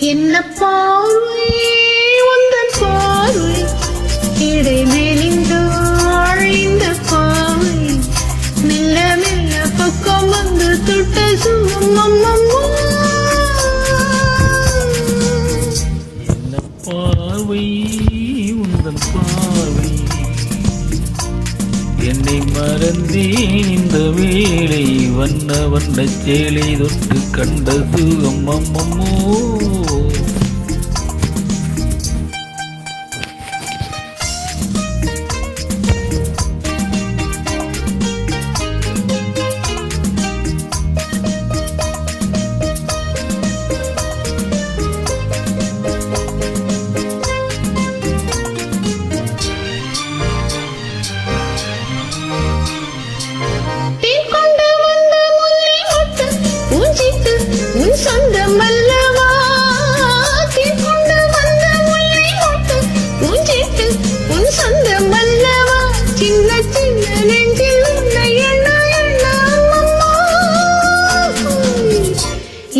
என்ன பார்வை உந்தன் பார்வை இடை மெலிந்தாள் இந்த பார்வை மெல்ல மெல்ல பக்கம் வந்து தொட்ட சுகம் என்ன பார்வை உந்தன் பார்வை என்னை மறந்தேன் இந்த வேளை வண்ண வண்ண சேலை தொட்டு கண்ட சுகம் அம்மம்மோ சொந்தம் அல்லவா கொண்டு வந்த முல்லை மொட்டு பூஞ்சிட்டு உன் சொந்தம் அல்லவா சின்ன சின்ன நெஞ்சில் உன்னை எண்ண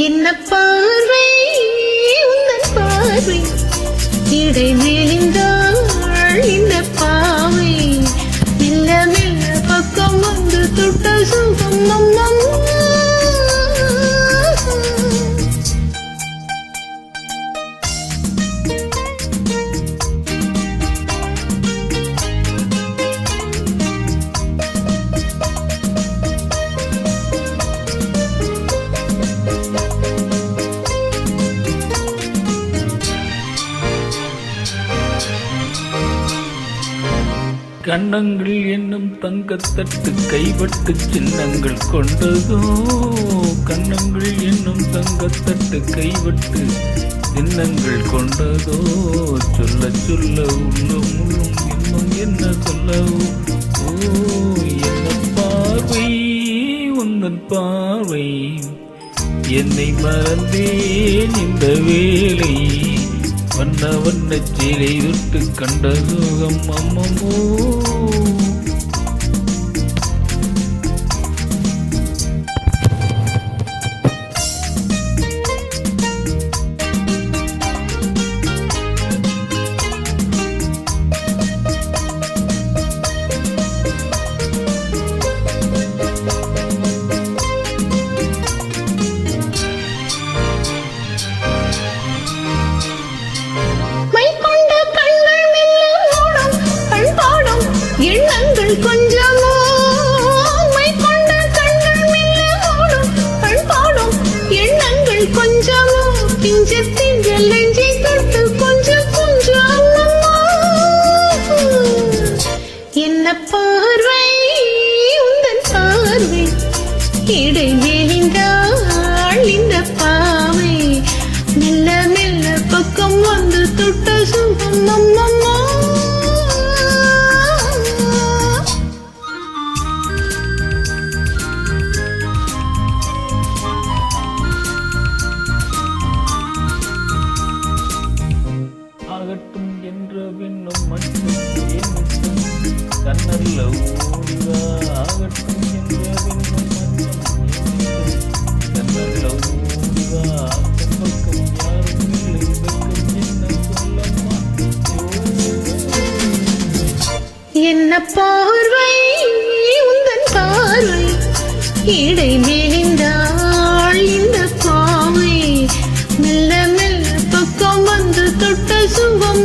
என்ன பார்வை உந்தன் பார்வை இடை மெலிந்தாள் இந்த பாவை மெல்ல மெல்ல பக்கம் வந்து தொட்ட சுகம் கண்ணங்கள் என்னும் தங்கத்தட்டு கைப்பட்டு சின்னங்கள் கொண்டதோ கண்ணங்கள் என்னும் தங்கத்தட்டு கைப்பட்டு சின்னங்கள் கொண்டதோ சொல்ல சொல்ல உள்ளும் உள்ளும் இன்னும் என்ன சொல்லவோ ஓ என்ன பார்வை உந்தன் பார்வை என்னை மறந்தேன் இந்த வேளை வண்ண வண்ண சேலை தொட்டு கண்ட சுகம் அம்மமோ கொஞ்சமோ மை கொண்ட கண்கள் மெல்ல ஓடும் பண்பாடும் எண்ணங்கள் கொஞ்சமோ பிஞ்ச திங்கள் நெஞ்சை தொட்டு கொஞ்சம் கொஞ்சம் என்ன பார்வை உந்தன் பார்வை இடை மெலிந்தாள் இந்த பாவை மெல்ல மெல்ல பக்கம் வந்து தொட்ட சுகம் அம்மம்மா ஆகட்டும் என்ற விண்ணும் மட்டும் கண்ணல்ல ஓடிவா ஆகட்டும் என்ற விண்ணும் மட்டும் கண்ணல்ல ஓடிவா பக்கம் யாரும் இல்லை பக்கம் என்ன சொல்லம்மா என்ன பார்வை உந்தன் பார்வை இடை மெலிந்தாள் இந்த பாவை மெல்ல மெல்ல பக்கம் வந்து தொட்ட சுகம்